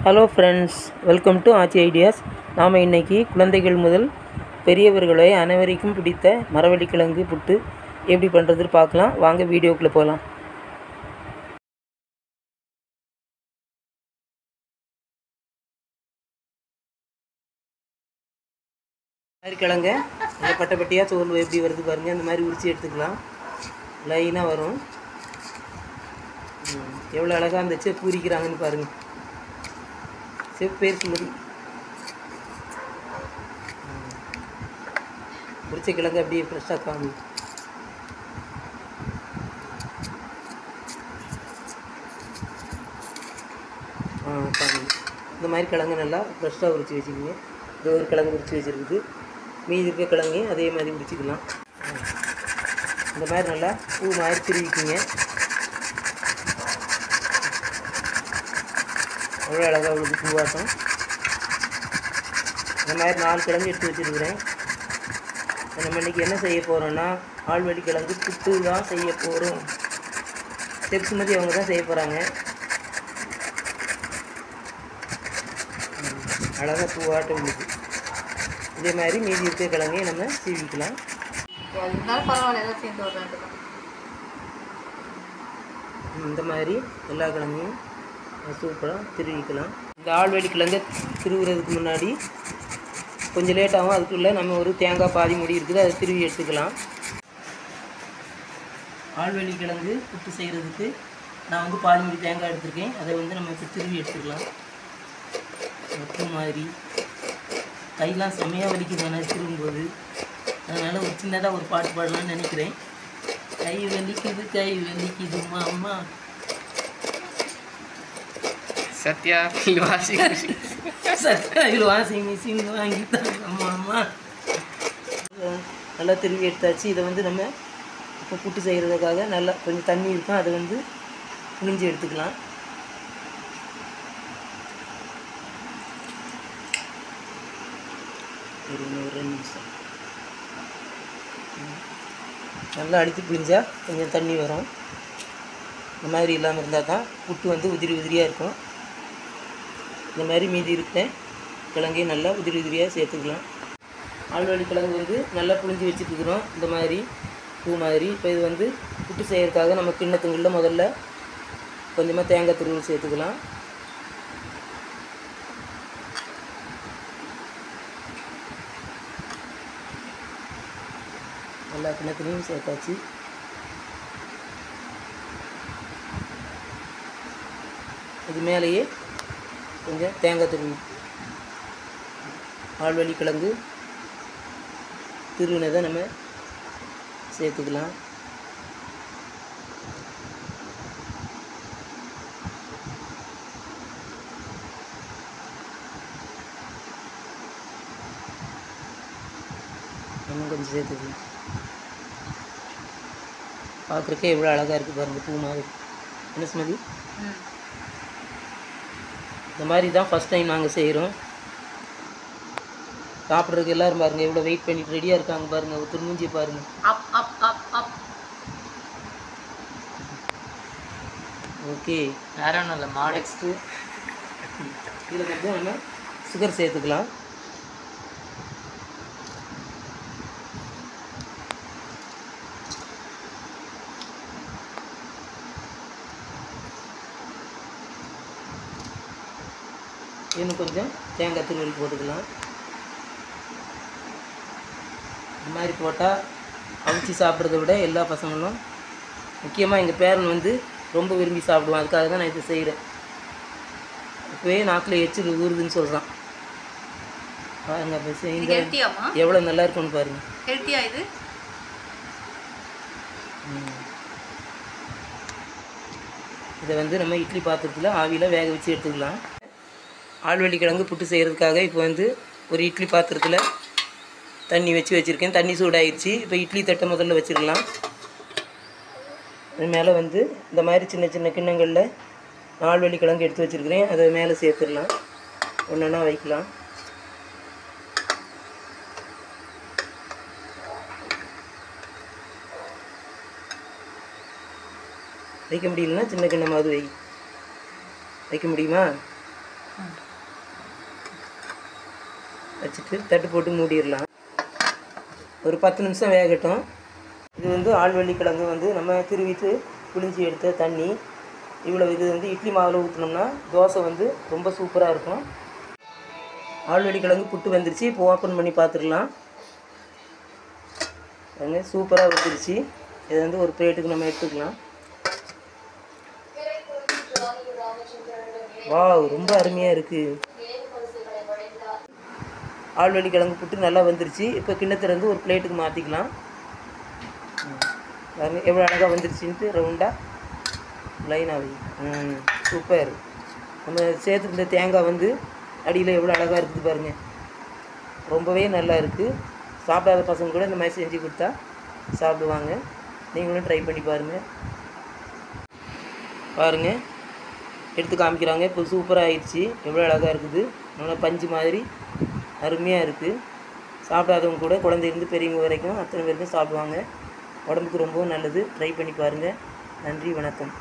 Hello friends, welcome to Aachi ideas. நாம் இன்றைக்கி குழந்தைகள் முதல் பெரியவர்களை அனைவருக்கும் பிடித்த மரவள்ளிக்கிழங்கு புட்டு எப்படி பண்ணுறதுன்னு பார்க்கலாம். வாங்க வீடியோக்குள்ளே போகலாம். கிழங்க இந்த பட்டையாக தோல் எப்படி வருது பாருங்கள். இந்த மாதிரி உரித்து எடுத்துக்கலாம். லைனாக வரும். எவ்வளோ அழகாக இருந்துச்சு பூரிக்கிறாங்கன்னு பாருங்கள். பேர் சொல்லுது உரிச்ச கிழங்கு அப்படியே ஃப்ரெஷ்ஷாக காமி. காமி இந்த மாதிரி கிழங்கு நல்லா ஃப்ரெஷ்ஷாக உரித்து வச்சுக்கிங்க. இது ஒரு கிழங்கு உரித்து வச்சுருக்குது. மீதி இருக்க கிழங்கையும் அதே மாதிரி உரிச்சிக்கலாம். இந்த மாதிரி நல்லா பூ மாதிரி திருவிக்கிங்க. அவ்வளோ அழகாக உள்ளது பூவாட்டம். இந்த மாதிரி 4 கிழங்கு எடுத்து வச்சுருக்கிறேன். நம்ம இன்றைக்கி என்ன செய்ய போகிறோன்னா ஆழ்வழி கிழங்கு புட்டு தான் செய்ய போகிறோம். ஸ்டெப்ஸ் மாதிரி அவங்க தான் செய்ய போகிறாங்க. அழகாக பூவாட்டம் உள்ளது. இதே மாதிரி மீதி இருக்க கிழங்கையும் நம்ம சீவிக்கலாம். இந்த மாதிரி எல்லா கிழங்கையும் சூப்பராக திருவிக்கலாம். இந்த ஆழ்வழி கிழங்கை திருவுறதுக்கு முன்னாடி கொஞ்சம் லேட் ஆகும். அதுக்குள்ளே நம்ம ஒரு தேங்காய் பாதி முடி இருக்குது, அதை திருவி எடுத்துக்கலாம். ஆழ்வழி கிழங்கு புட்டு செய்கிறதுக்கு நான் பாதி முடி தேங்காய் எடுத்துருக்கேன். அதை நம்ம இப்போ திருவி எடுத்துக்கலாம். பூ மாதிரி கையெல்லாம் செம்மையாக வலிக்குது நான் திருவும்போது. அதனால் ஒரு சின்னதாக ஒரு பாட்டு பாடலான்னு நினைக்கிறேன். கை வலிக்குது அம்மா. சத்யா வாஷிங் மிஷின் வாங்கிட்டாங்க அம்மா. நல்லா திரும்பி எடுத்தாச்சு. இதை நம்ம இப்போ புட்டு செய்கிறதுக்காக நல்லா கொஞ்சம் தண்ணி இருக்கும், அதை புழிஞ்சு எடுத்துக்கலாம். ஒரு 2 நிமிஷம் நல்லா அடித்து புழிஞ்சா கொஞ்சம் தண்ணி வரும். இந்த மாதிரி இல்லாமல் இருந்தால் தான் புட்டு உதிரி உதிரியாக இருக்கும். இந்த மாதிரி மீதி இருக்க கிழங்கையும் நல்லா உதிரி உதிரியாக சேர்த்துக்கலாம். ஆழ்வழி கிழங்கு நல்லா புழிஞ்சு வச்சுட்டுருக்குறோம். இந்த மாதிரி பூ மாதிரி. இப்போ இது புட்டு செய்கிறதுக்காக நம்ம கிண்ணத்துங்களில் முதல்ல கொஞ்சமாக தேங்காய் துருவல் சேர்த்துக்கலாம். எல்லா கிண்ணத்துலேயும் சேர்த்தாச்சு. இது மேலேயே கொஞ்சம் தேங்காய் துருவி ஆழ்வழி கிழங்கு திருவினதை நம்ம சேர்த்துக்கலாம். இன்னும் கொஞ்சம் சேர்த்துக்கலாம். பார்க்குறக்கே எவ்வளோ அழகாக இருக்குது பாருங்கள், பூ மாதிரி. என்ன சுமதி? இந்த மாதிரி தான் ஃபஸ்ட் டைம் நாங்கள் செய்கிறோம். சாப்பிட்றதுக்கு எல்லோரும் பாருங்கள் எவ்வளோ வெயிட் பண்ணிட்டு ரெடியாக இருக்காங்க பாருங்கள். ஒரு திருமூஞ்சி பாருங்கள். ஓகே, வேற ஒன்றும் இல்லை. நெக்ஸ்ட்டு இதில் நம்ம சுகர் சேர்த்துக்கலாம். இன்னும் கொஞ்சம் தேங்காய் துருவல் போட்டுக்கலாம். இந்த மாதிரி போட்டால் அவிச்சி சாப்பிட்றத விட எல்லா பசங்களும், முக்கியமாக எங்கள் பேரன் ரொம்ப விரும்பி சாப்பிடுவான். அதுக்காக தான் நான் இதை செய்கிறேன். இப்போவே நாக்கில் எச்சில் ஊறுதுன்னு சொல்கிறான். பாருங்க, அப்போ செய்ய எவ்வளோ நல்லா இருக்குன்னு பாருங்கள். ஹெல்த்தியா இது? இதை நம்ம இட்லி பாத்திரத்தில் ஆவியில் வேக வச்சு எடுத்துக்கலாம். ஆழ்வழி கிழங்கு புட்டு செய்கிறதுக்காக இப்போ ஒரு இட்லி பாத்திரத்தில் தண்ணி வச்சுருக்கேன். தண்ணி சூடாகிடுச்சு. இப்போ இட்லி தட்டை முதல்ல வச்சிடலாம். அது மேலே இந்த மாதிரி சின்ன சின்ன கிண்ணங்களில் ஆழ்வழி கிழங்கு எடுத்து வச்சுருக்கிறேன். அதை மேலே சேர்த்துடலாம். ஒன்றா வைக்கலாம். வைக்க முடியலன்னா சின்ன கிண்ணமாவது வைக்க முடியுமா? வச்சுட்டு தட்டு போட்டு மூடிடலாம். ஒரு 10 நிமிஷம் வேகட்டும். இது வந்து ஆழ்வள்ளி கிழங்கு வந்து நம்ம திருவிட்டு புளிஞ்சி எடுத்த தண்ணி. இவ்வளோ இது வந்து இட்லி மாவில் ஊற்றினோம்னா தோசை வந்து ரொம்ப சூப்பராக இருக்கும். ஆழ்வள்ளி கிழங்கு புட்டு வந்துருச்சு. இப்போ ஓப்பன் பண்ணி பார்த்துடலாம். பாருங்க, சூப்பராக வந்துருச்சு. இதை வந்து ஒரு பிளேட்டுக்கு நம்ம எடுத்துக்கலாம். வாவ், ரொம்ப அருமையாக இருக்குது. ஆழ்வள்ளி கிழங்கு புட்டு நல்லா வந்துருச்சு. இப்போ கிண்ணத்துலேருந்து ஒரு பிளேட்டுக்கு மாற்றிக்கலாம். பாருங்க எவ்வளோ அழகாக வந்துருச்சுன்ட்டு ரவுண்டாக லைனாக. சூப்பர். நம்ம சேர்த்துருந்த தேங்காய் வந்து அடியில் எவ்வளோ அழகாக இருக்குது பாருங்கள். ரொம்பவே நல்லா இருக்குது. சாப்பிடாத பசங்க கூட இந்த மாதிரி செஞ்சு கொடுத்தா சாப்பிடுவாங்க. நீங்களும் ட்ரை பண்ணி பாருங்கள். பாருங்கள், எடுத்து காமிக்கிறாங்க. இப்போ சூப்பராக ஆயிடுச்சு. எவ்வளோ அழகாக இருக்குது. நல்லா பஞ்சு மாதிரி அருமையாக இருக்குது. சாப்பிடாதவங்க கூட குழந்தைலேருந்து பெரியவங்க வரைக்கும் அத்தனை பேருக்கும் சாப்பிடுவாங்க. உடம்புக்கு ரொம்பவும் நல்லது. ட்ரை பண்ணி பாருங்கள். நன்றி, வணக்கம்.